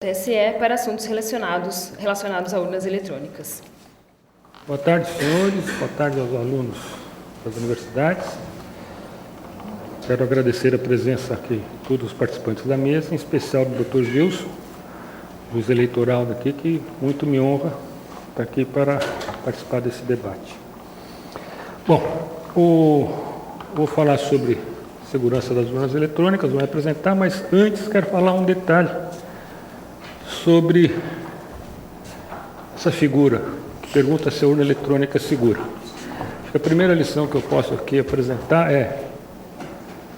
TSE para assuntos relacionados a urnas eletrônicas. Boa tarde, senhores. Boa tarde aos alunos das universidades. Quero agradecer a presença aqui de todos os participantes da mesa, em especial do Dr. Gilson, juiz eleitoral daqui, que muito me honra estar aqui para participar desse debate. Bom, vou falar sobre segurança das urnas eletrônicas, vou me apresentar, mas antes quero falar um detalhe sobre essa figura que pergunta se a urna eletrônica é segura. Acho que a primeira lição que eu posso aqui apresentar é: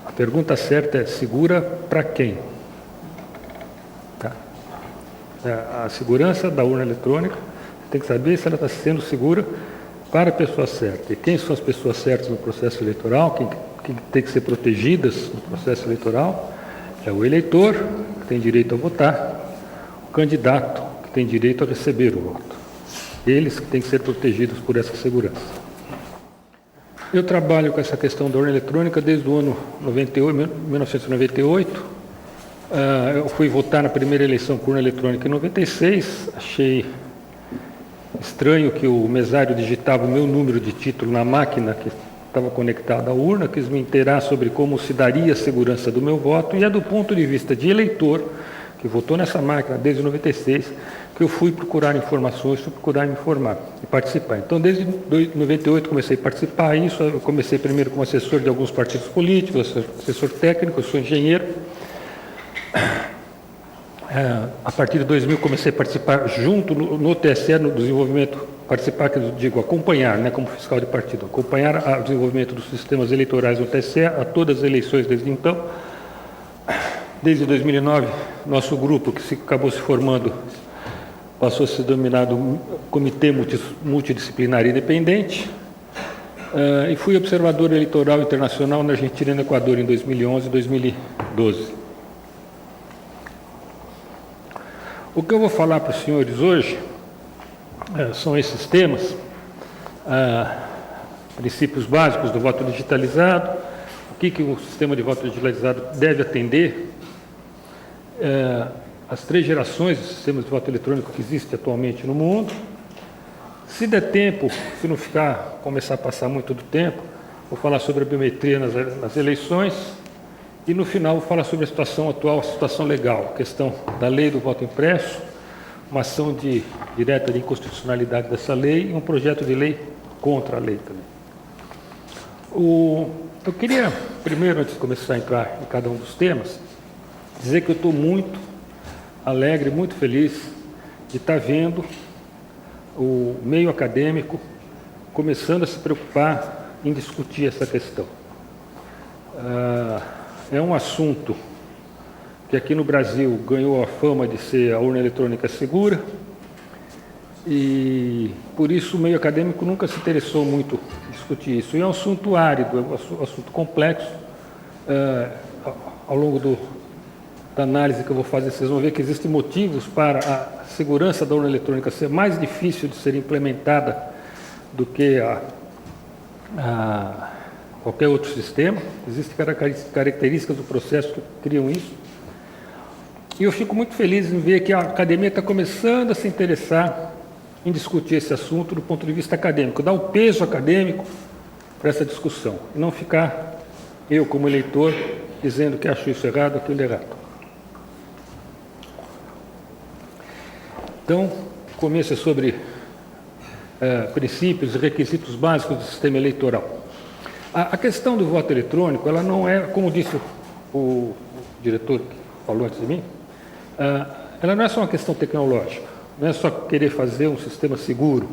a pergunta certa é: segura para quem? Tá? A segurança da urna eletrônica, tem que saber se ela está sendo segura para a pessoa certa. E quem são as pessoas certas no processo eleitoral, quem tem que ser protegidas no processo eleitoral? É o eleitor, que tem direito a votar, o candidato, que tem direito a receber o voto. Eles que têm que ser protegidos por essa segurança. Eu trabalho com essa questão da urna eletrônica desde o ano 1998. Eu fui votar na primeira eleição por urna eletrônica em 96. Achei estranho que o mesário digitava o meu número de título na máquina que estava conectada à urna. Quis me inteirar sobre como se daria a segurança do meu voto, e é do ponto de vista de eleitor, que votou nessa máquina desde 96, que eu fui procurar informações, fui procurar me informar e participar. Então, desde 98 comecei a participar disso. Eu comecei primeiro como assessor de alguns partidos políticos, assessor técnico, eu sou engenheiro. A partir de 2000 comecei a participar junto no TSE, no desenvolvimento, participar, que eu digo, acompanhar, né, como fiscal de partido, acompanhar o desenvolvimento dos sistemas eleitorais no TSE, a todas as eleições desde então. Desde 2009, nosso grupo, que acabou se formando, passou a ser denominado Comitê Multidisciplinar Independente, e fui observador eleitoral internacional na Argentina e no Equador em 2011 e 2012. O que eu vou falar para os senhores hoje são esses temas: princípios básicos do voto digitalizado, o que o sistema de voto digitalizado deve atender, as 3 gerações de sistemas de voto eletrônico que existem atualmente no mundo. Se der tempo, se não começar a passar muito do tempo, vou falar sobre a biometria nas eleições, e no final vou falar sobre a situação atual, a situação legal, a questão da lei do voto impresso, uma ação direta de inconstitucionalidade dessa lei e um projeto de lei contra a lei também. Eu queria, primeiro, antes de começar a entrar em cada um dos temas, dizer que eu estou muito alegre, muito feliz de estar vendo o meio acadêmico começando a se preocupar em discutir essa questão. É um assunto que aqui no Brasil ganhou a fama de ser a urna eletrônica segura, e por isso o meio acadêmico nunca se interessou muito em discutir isso. E é um assunto árido, é um assunto complexo. Ao longo da análise que eu vou fazer, vocês vão ver que existem motivos para a segurança da urna eletrônica ser mais difícil de ser implementada do que qualquer outro sistema. Existem características do processo que criam isso. E eu fico muito feliz em ver que a academia está começando a se interessar em discutir esse assunto do ponto de vista acadêmico, dar o peso acadêmico para essa discussão, e não ficar eu, como eleitor, dizendo que acho isso errado, aquilo errado. Então, o começo é sobre princípios e requisitos básicos do sistema eleitoral. A questão do voto eletrônico, ela não é, como disse o diretor que falou antes de mim, ela não é só uma questão tecnológica, não é só querer fazer um sistema seguro.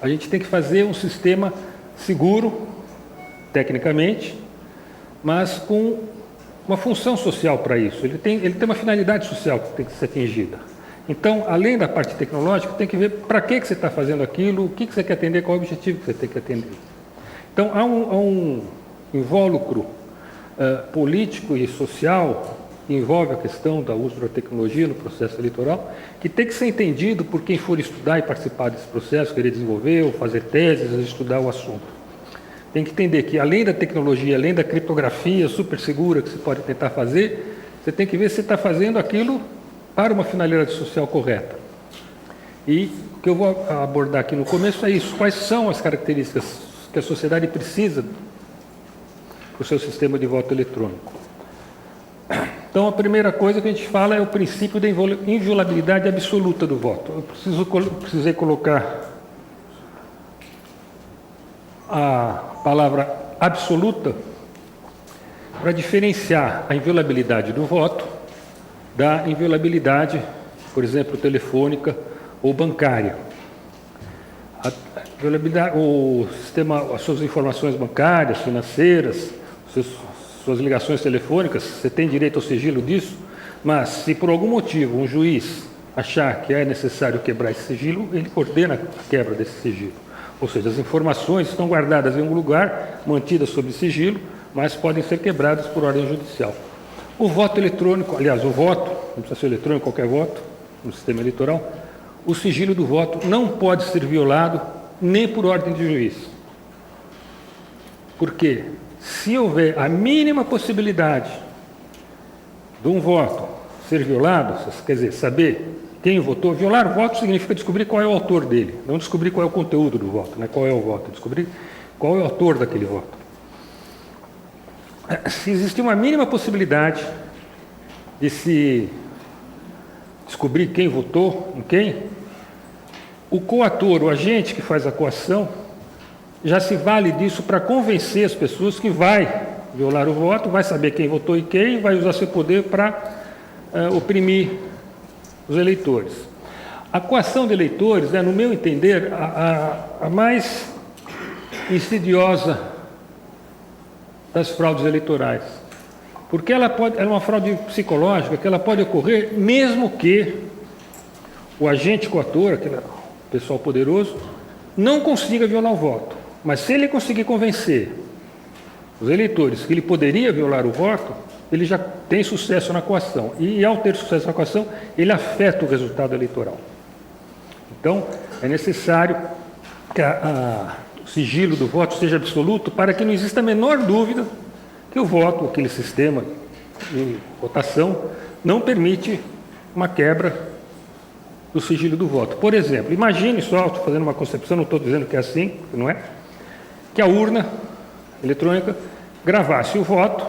A gente tem que fazer um sistema seguro, tecnicamente, mas com uma função social para isso. Ele tem uma finalidade social que tem que ser atingida. Então, além da parte tecnológica, tem que ver para que você está fazendo aquilo, o que você quer atender, qual é o objetivo que você tem que atender. Então, há um invólucro político e social que envolve a questão do uso da tecnologia no processo eleitoral, que tem que ser entendido por quem for estudar e participar desse processo, querer desenvolver ou fazer teses, estudar o assunto. Tem que entender que, além da tecnologia, além da criptografia super segura que você pode tentar fazer, você tem que ver se você está fazendo aquilo para uma finalidade social correta. E o que eu vou abordar aqui no começo é isso: quais são as características que a sociedade precisa para o seu sistema de voto eletrônico. Então, a primeira coisa que a gente fala é o princípio da inviolabilidade absoluta do voto. Eu precisei colocar a palavra absoluta para diferenciar a inviolabilidade do voto da inviolabilidade, por exemplo, telefônica ou bancária. A inviolabilidade, o sistema, as suas informações bancárias, financeiras, suas ligações telefônicas, você tem direito ao sigilo disso, mas se por algum motivo um juiz achar que é necessário quebrar esse sigilo, ele ordena a quebra desse sigilo. Ou seja, as informações estão guardadas em um lugar, mantidas sob sigilo, mas podem ser quebradas por ordem judicial. O voto eletrônico, aliás, o voto, não precisa ser eletrônico, qualquer voto, no sistema eleitoral, o sigilo do voto não pode ser violado nem por ordem de juiz. Por quê? Se houver a mínima possibilidade de um voto ser violado, quer dizer, saber quem votou, violar o voto significa descobrir qual é o autor dele, não descobrir qual é o conteúdo do voto, né? Qual é o voto, descobrir qual é o autor daquele voto. Se existe uma mínima possibilidade de se descobrir quem votou em quem, o coator, o agente que faz a coação, já se vale disso para convencer as pessoas que vai violar o voto, vai saber quem votou e quem, vai usar seu poder para oprimir os eleitores. A coação de eleitores é, no meu entender, a mais insidiosa das fraudes eleitorais, porque ela é uma fraude psicológica que ela pode ocorrer mesmo que o agente coator, aquele pessoal poderoso, não consiga violar o voto. Mas se ele conseguir convencer os eleitores que ele poderia violar o voto, ele já tem sucesso na coação. E, ao ter sucesso na coação, ele afeta o resultado eleitoral. Então, é necessário que o sigilo do voto seja absoluto para que não exista a menor dúvida que o voto, aquele sistema de votação, não permite uma quebra do sigilo do voto. Por exemplo, imagine só, estou fazendo uma concepção, não estou dizendo que é assim, não é? Que a urna eletrônica gravasse o voto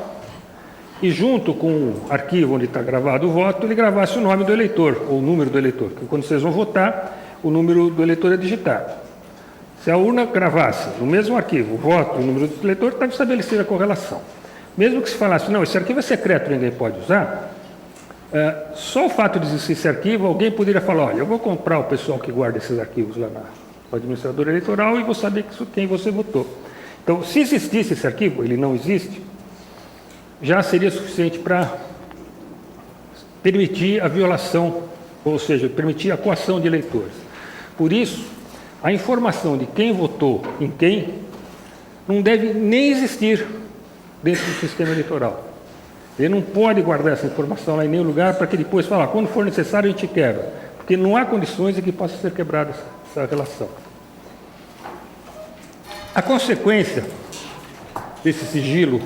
e, junto com o arquivo onde está gravado o voto, ele gravasse o nome do eleitor, ou o número do eleitor, porque quando vocês vão votar, o número do eleitor é digitado. Se a urna gravasse no mesmo arquivo o voto e o número do eleitor, está estabelecida a correlação. Mesmo que se falasse, não, esse arquivo é secreto, ninguém pode usar, só o fato de existir esse arquivo, alguém poderia falar, olha, eu vou comprar o pessoal que guarda esses arquivos lá no administrador eleitoral e vou saber quem você votou. Então, se existisse esse arquivo, ele não existe, já seria suficiente para permitir a violação, ou seja, permitir a coação de eleitores. Por isso, a informação de quem votou em quem não deve nem existir dentro do sistema eleitoral. Ele não pode guardar essa informação lá em nenhum lugar para que depois falar, quando for necessário a gente quebra, porque não há condições de que possa ser quebrada essa relação. A consequência desse sigilo,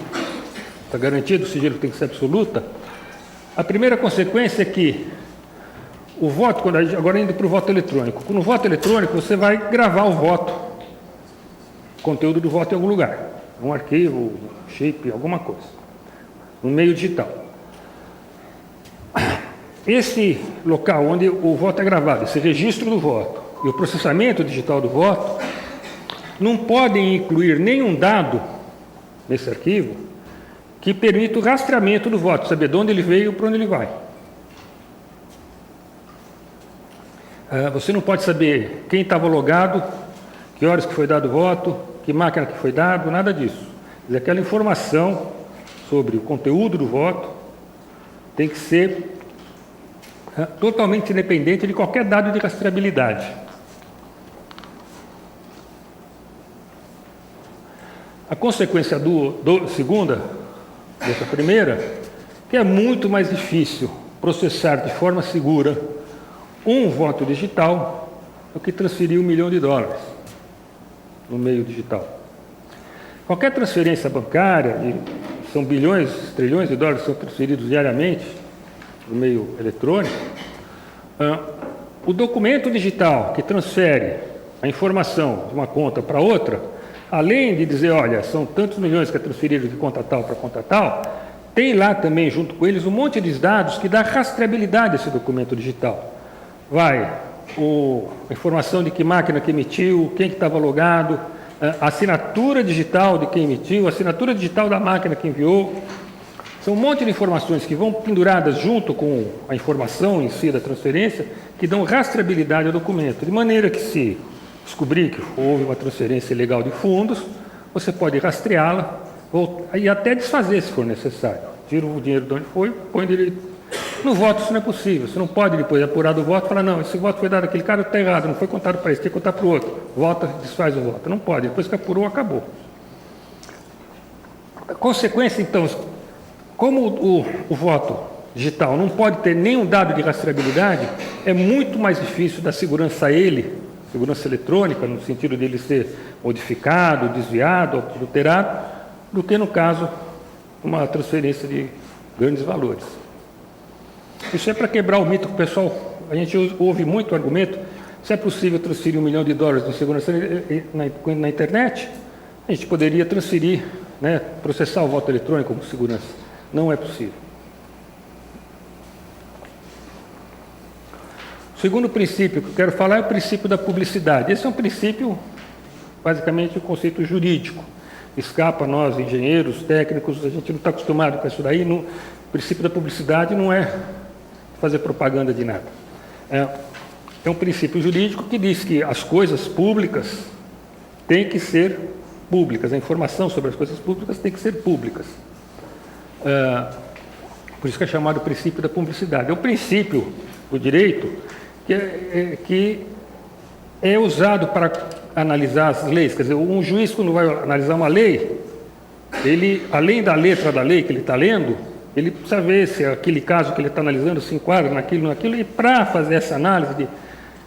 da garantia do sigilo que tem que ser absoluta, a primeira consequência é que o voto, agora indo para o voto eletrônico, no voto eletrônico você vai gravar o voto, o conteúdo do voto em algum lugar, um arquivo, um chip, alguma coisa, no meio digital. Esse local onde o voto é gravado, esse registro do voto e o processamento digital do voto, não podem incluir nenhum dado nesse arquivo que permita o rastreamento do voto, saber de onde ele veio e para onde ele vai. Você não pode saber quem estava logado, que horas que foi dado o voto, que máquina que foi dado, nada disso. Mas aquela informação sobre o conteúdo do voto tem que ser totalmente independente de qualquer dado de rastreabilidade. A consequência segunda, dessa primeira, que é muito mais difícil processar de forma segura um voto digital do que transferir $1 milhão no meio digital. Qualquer transferência bancária, são bilhões, trilhões de dólares que são transferidos diariamente no meio eletrônico, O documento digital que transfere a informação de uma conta para outra, além de dizer, olha, são tantos milhões que é transferido de conta tal para conta tal, tem lá também, junto com eles, um monte de dados que dá rastreabilidade a esse documento digital. Vai a informação de que máquina que emitiu, quem que estava logado, a assinatura digital de quem emitiu, a assinatura digital da máquina que enviou. São um monte de informações que vão penduradas junto com a informação em si da transferência, que dão rastreabilidade ao documento, de maneira que, se descobrir que houve uma transferência ilegal de fundos, você pode rastreá-la e até desfazer, se for necessário. Tira o dinheiro de onde foi, põe direito. No voto isso não é possível. Você não pode, depois de apurar do voto, falar, não, esse voto foi dado àquele cara, está errado, não foi contado para esse, tem que contar para o outro. Vota, desfaz o voto. Não pode. Depois que apurou, acabou. A consequência, então, como o voto digital não pode ter nenhum dado de rastreabilidade, é muito mais difícil dar segurança a ele, segurança eletrônica, no sentido dele ser modificado, desviado, adulterado, do que, no caso, uma transferência de grandes valores. Isso é para quebrar o mito que o pessoal, a gente ouve muito o argumento, se é possível transferir $1 milhão de segurança na internet, a gente poderia transferir, né, processar o voto eletrônico como segurança. Não é possível. O segundo princípio que eu quero falar é o princípio da publicidade. Esse é um princípio, basicamente, um conceito jurídico. Escapa a nós, engenheiros, técnicos, a gente não está acostumado com isso daí. O princípio da publicidade não é fazer propaganda de nada. É um princípio jurídico que diz que as coisas públicas têm que ser públicas, a informação sobre as coisas públicas tem que ser públicas. Por isso que é chamado princípio da publicidade. É um princípio do direito que é usado para analisar as leis. Quer dizer, um juiz, quando vai analisar uma lei, ele, além da letra da lei que ele está lendo, ele precisa ver se aquele caso que ele está analisando se enquadra naquilo, e para fazer essa análise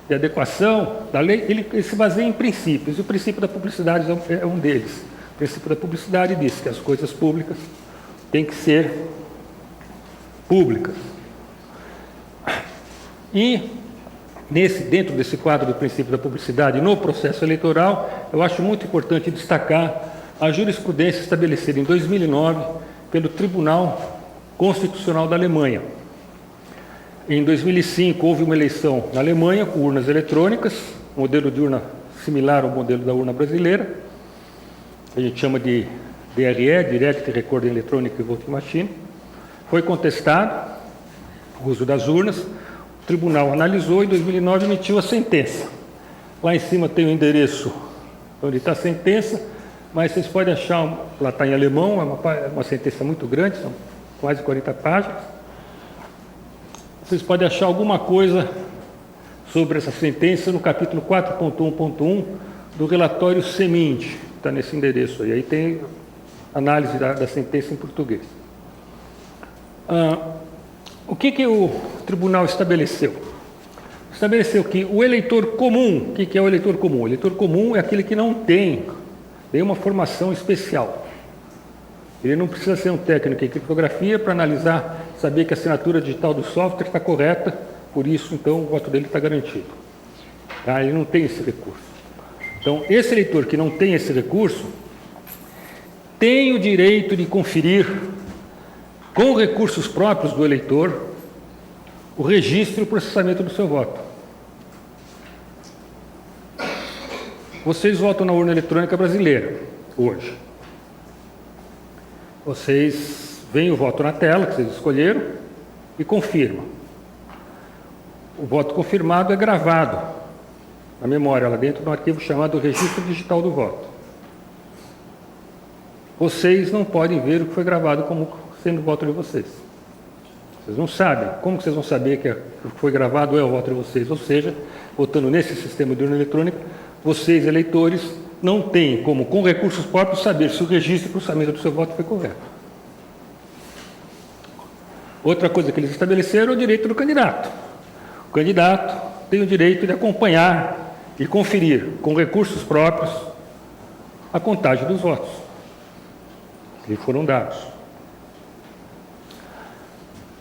de adequação da lei, ele se baseia em princípios, e o princípio da publicidade é um deles. O princípio da publicidade diz que as coisas públicas têm que ser públicas. E, dentro desse quadro do princípio da publicidade no processo eleitoral, eu acho muito importante destacar a jurisprudência estabelecida em 2009 pelo Tribunal Constitucional da Alemanha. Em 2005, houve uma eleição na Alemanha com urnas eletrônicas, modelo de urna similar ao modelo da urna brasileira, a gente chama de DRE, Direct Recording Electronic Voting Machine. Foi contestado o uso das urnas, o tribunal analisou e em 2009 emitiu a sentença. Lá em cima tem o endereço onde está a sentença, mas vocês podem achar, lá está em alemão, é uma sentença muito grande, são quase 40 páginas. Vocês podem achar alguma coisa sobre essa sentença no capítulo 4.1.1 do relatório Semint, que está nesse endereço aí. Aí tem análise da sentença em português. O que o tribunal estabeleceu? Estabeleceu que o eleitor comum, o que é o eleitor comum? O eleitor comum é aquele que não tem nenhuma formação especial. Ele não precisa ser um técnico em criptografia para analisar, saber que a assinatura digital do software está correta, por isso, então, o voto dele está garantido. Tá? Ele não tem esse recurso. Então, esse eleitor que não tem esse recurso, tem o direito de conferir, com recursos próprios do eleitor, o registro e o processamento do seu voto. Vocês votam na urna eletrônica brasileira, hoje. Vocês veem o voto na tela, que vocês escolheram, e confirmam. O voto confirmado é gravado na memória, lá dentro de um arquivo chamado Registro Digital do Voto. Vocês não podem ver o que foi gravado como sendo o voto de vocês. Vocês não sabem. Como que vocês vão saber que o que foi gravado é o voto de vocês? Ou seja, votando nesse sistema de urna eletrônica, vocês, eleitores, não têm como, com recursos próprios, saber se o registro e o processamento do seu voto foi correto. Outra coisa que eles estabeleceram é o direito do candidato. O candidato tem o direito de acompanhar e conferir, com recursos próprios, a contagem dos votos que lhe foram dados.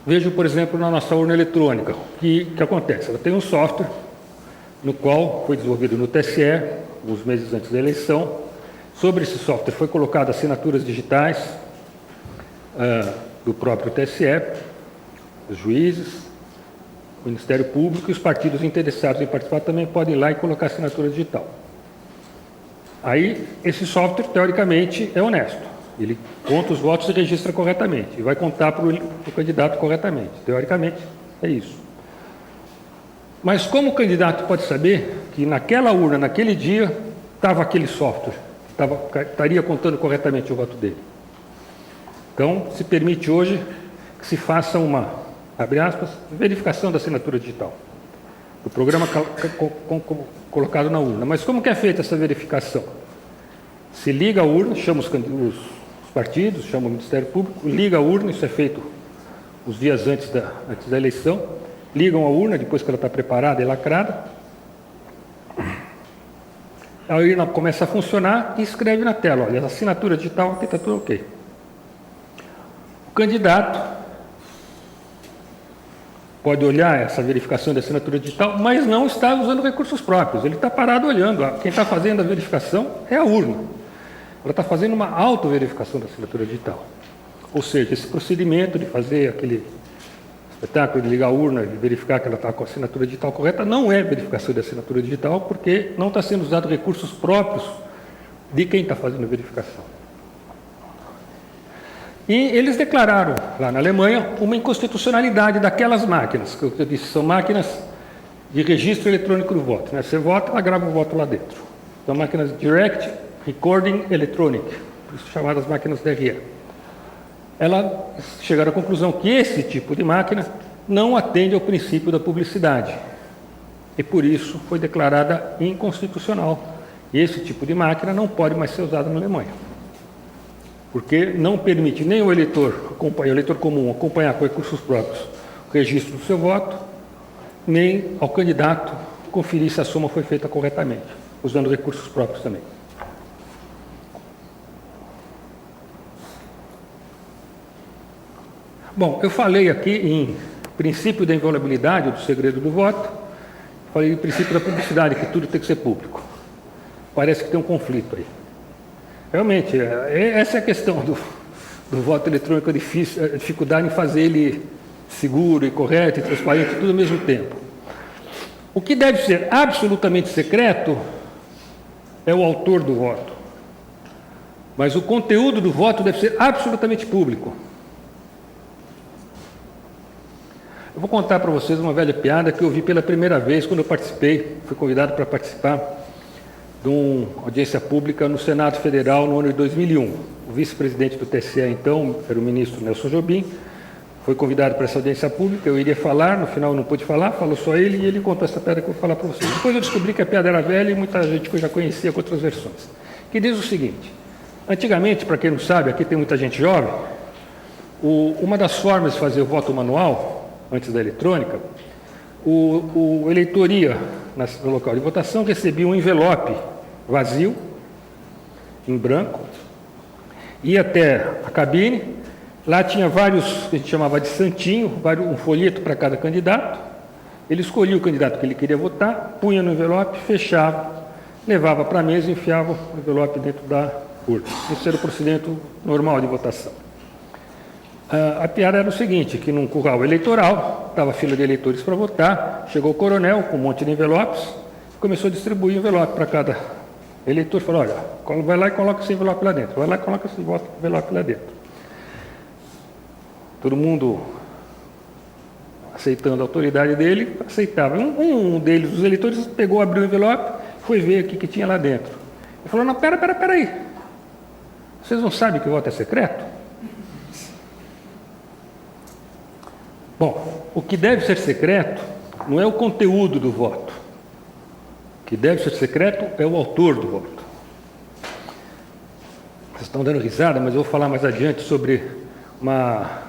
Vejo, por exemplo, na nossa urna eletrônica, o que acontece? Ela tem um software no qual foi desenvolvido no TSE, uns meses antes da eleição. Sobre esse software foi colocado assinaturas digitais do próprio TSE, os juízes, o Ministério Público e os partidos interessados em participar também podem ir lá e colocar assinatura digital. Aí, esse software, teoricamente, é honesto. Ele conta os votos e registra corretamente. E vai contar para o candidato corretamente. Teoricamente, é isso. Mas como o candidato pode saber que naquela urna, naquele dia, estava aquele software, estaria contando corretamente o voto dele? Então, se permite hoje que se faça uma, abre aspas, verificação da assinatura digital. O programa colocado na urna. Mas como que é feita essa verificação? Se liga a urna, chama os partidos, chama o Ministério Público, liga a urna, isso é feito os dias antes da eleição, ligam a urna, depois que ela está preparada e lacrada, a urna começa a funcionar e escreve na tela, olha, a assinatura digital aqui está tudo ok. O candidato pode olhar essa verificação da assinatura digital, mas não está usando recursos próprios, ele está parado olhando, quem está fazendo a verificação é a urna. Ela está fazendo uma auto-verificação da assinatura digital. Ou seja, esse procedimento de fazer aquele espetáculo de ligar a urna e verificar que ela está com a assinatura digital correta não é verificação de assinatura digital, porque não está sendo usado recursos próprios de quem está fazendo a verificação. E eles declararam, lá na Alemanha, uma inconstitucionalidade daquelas máquinas, que eu disse, são máquinas de registro eletrônico do voto. Né? Você vota, ela grava o voto lá dentro. São máquinas Direct Recording Electronic, chamadas máquinas DRE. Elas chegaram à conclusão que esse tipo de máquina não atende ao princípio da publicidade. E por isso foi declarada inconstitucional. E esse tipo de máquina não pode mais ser usada na Alemanha. Porque não permite nem o eleitor comum acompanhar com recursos próprios o registro do seu voto, nem ao candidato conferir se a soma foi feita corretamente, usando recursos próprios também. Bom, eu falei aqui em princípio da inviolabilidade, do segredo do voto, falei em princípio da publicidade, que tudo tem que ser público. Parece que tem um conflito aí. Realmente, essa é a questão do voto eletrônico, a dificuldade em fazer ele seguro e correto e transparente, tudo ao mesmo tempo. O que deve ser absolutamente secreto é o autor do voto. Mas o conteúdo do voto deve ser absolutamente público. Eu vou contar para vocês uma velha piada que eu vi pela primeira vez quando eu fui convidado para participar de uma audiência pública no Senado Federal no ano de 2001. O vice-presidente do TSE, então, era o ministro Nelson Jobim, foi convidado para essa audiência pública, eu iria falar, no final não pude falar, falou só ele, e ele contou essa piada que eu vou falar para vocês. Depois eu descobri que a piada era velha e muita gente que eu já conhecia com outras versões. Que diz o seguinte: antigamente, para quem não sabe, aqui tem muita gente jovem, uma das formas de fazer o voto manual, antes da eletrônica, o eleitor ia no local de votação, recebia um envelope vazio, em branco, ia até a cabine, lá tinha vários, que a gente chamava de santinho, um folheto para cada candidato, ele escolhia o candidato que ele queria votar, punha no envelope, fechava, levava para a mesa e enfiava o envelope dentro da urna. Esse era o procedimento normal de votação. A piada era o seguinte, que num curral eleitoral, estava a fila de eleitores para votar, chegou o coronel com um monte de envelopes, começou a distribuir envelope para cada eleitor, falou, olha, vai lá e coloca esse envelope lá dentro, vai lá e coloca esse envelope lá dentro. Todo mundo, aceitando a autoridade dele, aceitava. Um deles, os eleitores, pegou, abriu o envelope, foi ver o que tinha lá dentro. Ele falou, não, pera aí, vocês não sabem que o voto é secreto? Bom, o que deve ser secreto não é o conteúdo do voto. O que deve ser secreto é o autor do voto. Vocês estão dando risada, mas eu vou falar mais adiante sobre uma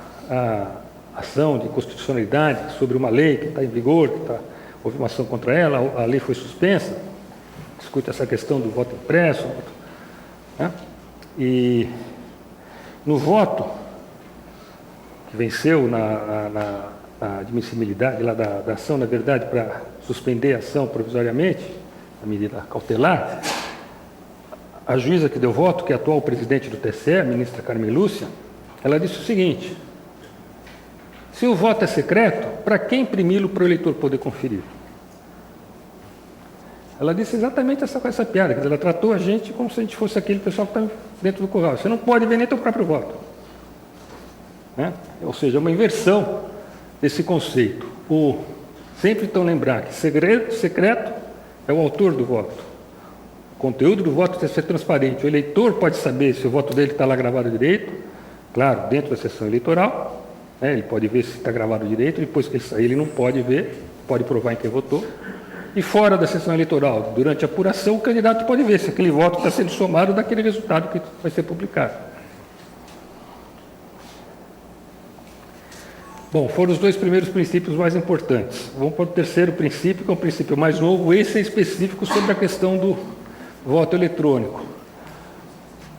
ação de constitucionalidade, sobre uma lei que está em vigor, que houve uma ação contra ela, a lei foi suspensa, discute essa questão do voto impresso. Né? E no voto, que venceu na admissibilidade lá da ação, na verdade, para suspender a ação provisoriamente, a medida cautelar, a juíza que deu voto, que é a atual presidente do TSE, a ministra Carmen Lúcia, ela disse o seguinte: se o voto é secreto, para que imprimi-lo para o eleitor poder conferir? Ela disse exatamente essa piada, quer dizer, ela tratou a gente como se a gente fosse aquele pessoal que está dentro do curral. Você não pode ver nem teu próprio voto. Né? Ou seja, uma inversão desse conceito. Sempre então lembrar que secreto é o autor do voto. O conteúdo do voto tem que ser transparente. O eleitor pode saber se o voto dele está lá gravado direito, claro, dentro da sessão eleitoral, né? Ele pode ver se está gravado direito, depois que ele sair ele não pode ver, pode provar em quem votou. E fora da sessão eleitoral, durante a apuração, o candidato pode ver se aquele voto está sendo somado daquele resultado que vai ser publicado. Bom, foram os dois primeiros princípios mais importantes. Vamos para o terceiro princípio, que é o princípio mais novo. Esse é específico sobre a questão do voto eletrônico.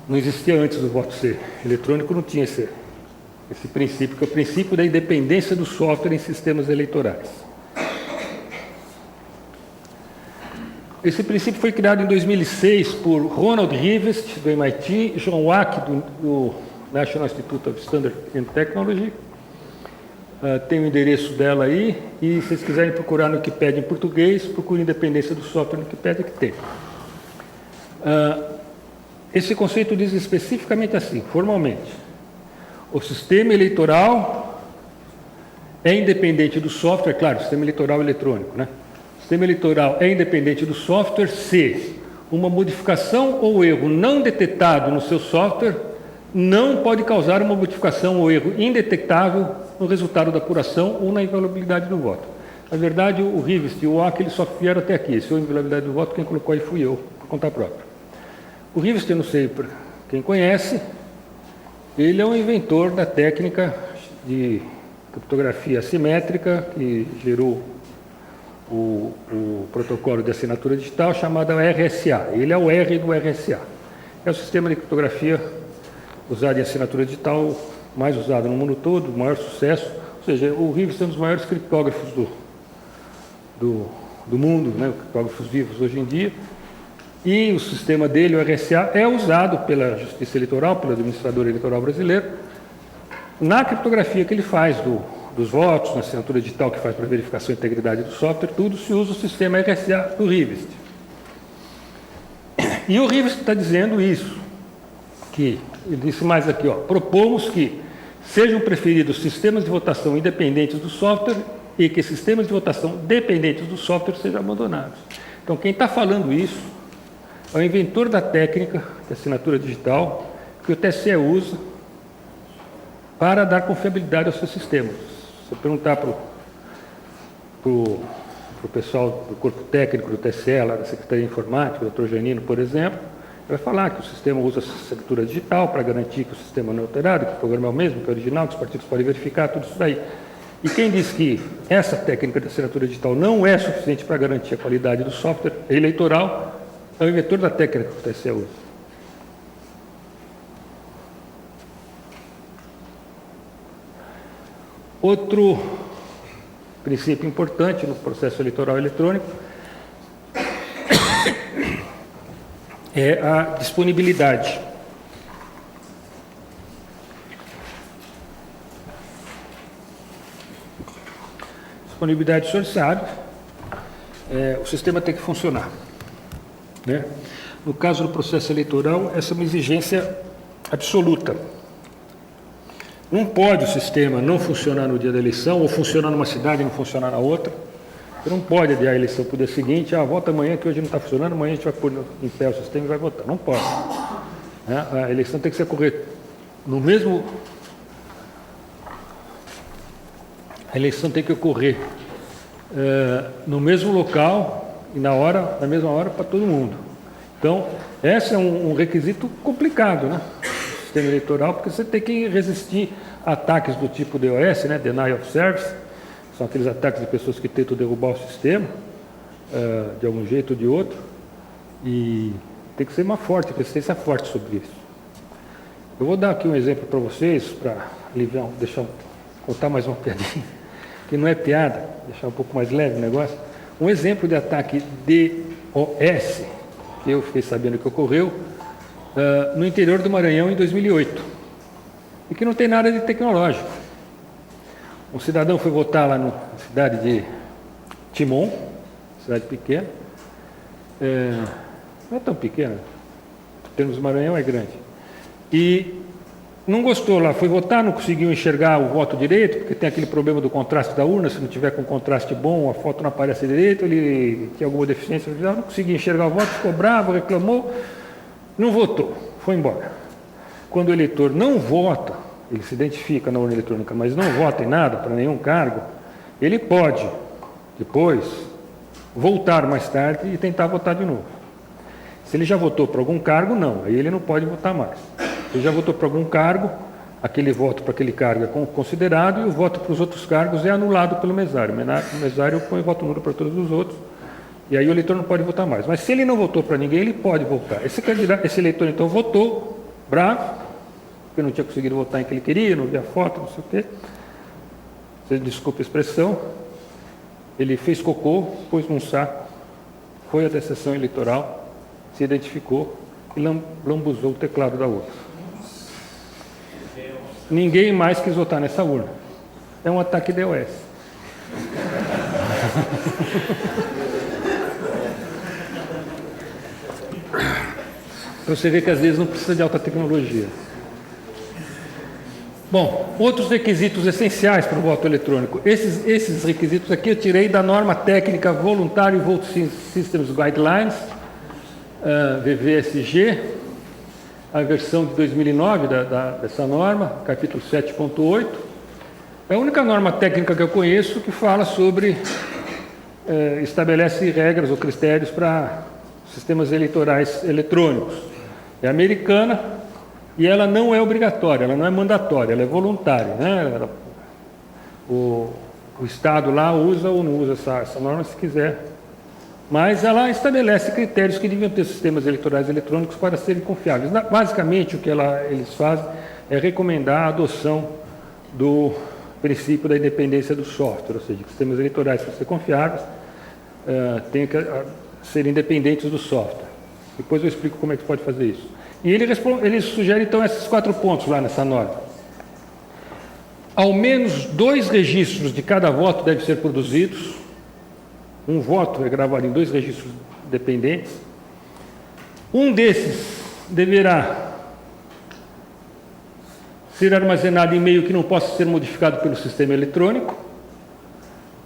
Não existia antes do voto ser eletrônico, não tinha esse princípio, que é o princípio da independência do software em sistemas eleitorais. Esse princípio foi criado em 2006 por Ronald Rivest, do MIT, John Wack, do National Institute of Standards and Technology. Tem o endereço dela aí, e se vocês quiserem procurar no Wikipedia em português, procure independência do software no Wikipedia, que tem. Esse conceito diz especificamente assim, formalmente: o sistema eleitoral é independente do software, claro, sistema eleitoral eletrônico, né? O sistema eleitoral é independente do software se uma modificação ou erro não detectado no seu software não pode causar uma modificação ou erro indetectável no resultado da apuração ou na inviolabilidade do voto. Na verdade, o Rivest e o Wack, eles só vieram até aqui. Esse inviolabilidade do voto, quem colocou aí fui eu, por conta própria. O Rivest, eu não sei para quem conhece, ele é um inventor da técnica de criptografia assimétrica que gerou o protocolo de assinatura digital chamado RSA. Ele é o R do RSA. É o sistema de criptografia usado em assinatura digital mais usado no mundo todo, o maior sucesso. Ou seja, o Rivest é um dos maiores criptógrafos do mundo, né, criptógrafos vivos hoje em dia. E o sistema dele, o RSA, é usado pela Justiça Eleitoral, pelo administrador eleitoral brasileiro, na criptografia que ele faz dos votos, na assinatura digital que faz para verificação da integridade do software, tudo se usa o sistema RSA do Rivest. E o Rivest está dizendo isso, que, ele disse mais aqui, ó, propomos que sejam preferidos sistemas de votação independentes do software e que sistemas de votação dependentes do software sejam abandonados. Então, quem está falando isso é o inventor da técnica de assinatura digital que o TSE usa para dar confiabilidade aos seus sistemas. Se eu perguntar para o pessoal do corpo técnico do TSE, lá da Secretaria de Informática, o Dr. Janino, por exemplo, vai falar que o sistema usa assinatura digital para garantir que o sistema não é alterado, que o programa é o mesmo, que é original, que os partidos podem verificar, tudo isso daí. E quem diz que essa técnica de assinatura digital não é suficiente para garantir a qualidade do software eleitoral é o inventor da técnica que o TSE usa. Outro princípio importante no processo eleitoral eletrônico é a disponibilidade. Disponibilidade, o senhor sabe, o sistema tem que funcionar, né? No caso do processo eleitoral, essa é uma exigência absoluta. Não pode o sistema não funcionar no dia da eleição, ou funcionar numa cidade e não funcionar na outra. Você não pode adiar a eleição para o dia seguinte, vota amanhã que hoje não está funcionando, amanhã a gente vai pôr em pé o sistema e vai votar. Não pode. A eleição tem que ocorrer no mesmo... A eleição tem que ocorrer no mesmo local e na mesma hora para todo mundo. Então, esse é um requisito complicado, né? O sistema eleitoral, porque você tem que resistir a ataques do tipo DOS, né? Denial of Service, são aqueles ataques de pessoas que tentam derrubar o sistema, de algum jeito ou de outro, e tem que ser uma resistência forte sobre isso. Eu vou dar aqui um exemplo para vocês, para deixar contar mais uma piadinha, que não é piada, deixar um pouco mais leve o negócio. Um exemplo de ataque DOS, que eu fiquei sabendo que ocorreu, no interior do Maranhão em 2008, e que não tem nada de tecnológico. Um cidadão foi votar lá na cidade de Timon, cidade pequena, não é tão pequena, em termos do Maranhão é grande, e não gostou lá, foi votar, não conseguiu enxergar o voto direito, porque tem aquele problema do contraste da urna, se não tiver com contraste bom, a foto não aparece direito, ele tinha alguma deficiência, não conseguia enxergar o voto, ficou bravo, reclamou, não votou, foi embora. Quando o eleitor não vota, ele se identifica na urna eletrônica, mas não vota em nada, para nenhum cargo, ele pode, depois, voltar mais tarde e tentar votar de novo. Se ele já votou para algum cargo, não, aí ele não pode votar mais. Se ele já votou para algum cargo, aquele voto para aquele cargo é considerado e o voto para os outros cargos é anulado pelo mesário. O mesário põe voto nulo para todos os outros e aí o eleitor não pode votar mais. Mas se ele não votou para ninguém, ele pode votar. Esse eleitor, então, votou, bravo, porque não tinha conseguido votar em que ele queria, não via foto, não sei o quê. Você desculpa a expressão. Ele fez cocô, pôs num saco, foi até a sessão eleitoral, se identificou e lambuzou o teclado da urna. Ninguém mais quis votar nessa urna. É um ataque DOS. Então você vê que às vezes não precisa de alta tecnologia. Bom, outros requisitos essenciais para o voto eletrônico. Esses requisitos aqui eu tirei da norma técnica Voluntary Vote Systems Guidelines, VVSG, a versão de 2009 dessa norma, capítulo 7.8. É a única norma técnica que eu conheço que fala sobre, estabelece regras ou critérios para sistemas eleitorais eletrônicos. É americana e ela não é obrigatória, ela não é mandatória, ela é voluntária, né? O Estado lá usa ou não usa essa norma se quiser. Mas ela estabelece critérios que deviam ter sistemas eleitorais eletrônicos para serem confiáveis. Basicamente, o que eles fazem é recomendar a adoção do princípio da independência do software, ou seja, que sistemas eleitorais, para ser confiáveis, têm que ser independentes do software. Depois eu explico como é que pode fazer isso. E ele sugere, então, esses 4 pontos lá nessa norma. Ao menos 2 registros de cada voto devem ser produzidos. Um voto é gravado em 2 registros dependentes. Um desses deverá ser armazenado em meio que não possa ser modificado pelo sistema eletrônico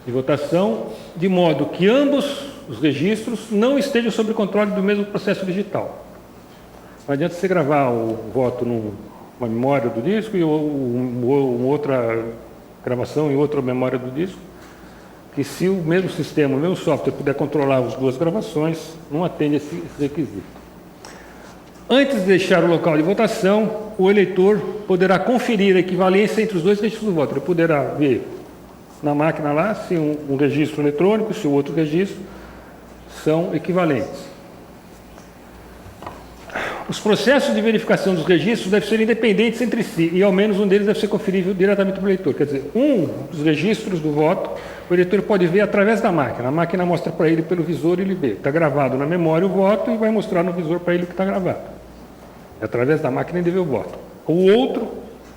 de votação, de modo que ambos os registros não estejam sob controle do mesmo processo digital. Não adianta você gravar o voto numa memória do disco e uma outra gravação em outra memória do disco, que se o mesmo sistema, o mesmo software puder controlar as 2 gravações, não atende esse requisito. Antes de deixar o local de votação, o eleitor poderá conferir a equivalência entre os 2 registros do voto. Ele poderá ver na máquina lá se um registro eletrônico, se o outro registro são equivalentes. Os processos de verificação dos registros devem ser independentes entre si e ao menos um deles deve ser conferível diretamente para o eleitor. Quer dizer, um dos registros do voto, o eleitor pode ver através da máquina. A máquina mostra para ele pelo visor e ele vê. Está gravado na memória o voto e vai mostrar no visor para ele o que está gravado. É através da máquina ele vê o voto. O outro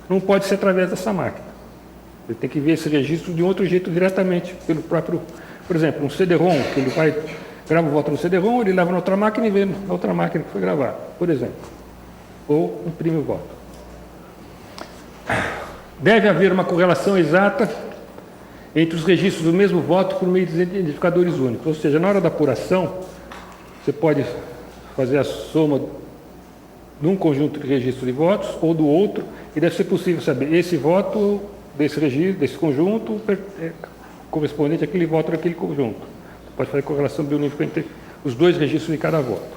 não pode ser através dessa máquina. Ele tem que ver esse registro de outro jeito diretamente pelo próprio... Por exemplo, um CD-ROM, que ele vai... grava o voto no CD-ROM, ele leva na outra máquina e vê na outra máquina que foi gravado, por exemplo. Ou imprime o voto. Deve haver uma correlação exata entre os registros do mesmo voto por meio de identificadores únicos. Ou seja, na hora da apuração, você pode fazer a soma de um conjunto de registros de votos ou do outro, e deve ser possível saber esse voto desse registro, desse conjunto, correspondente àquele voto daquele conjunto. Pode fazer correlação bionífica entre os 2 registros de cada voto.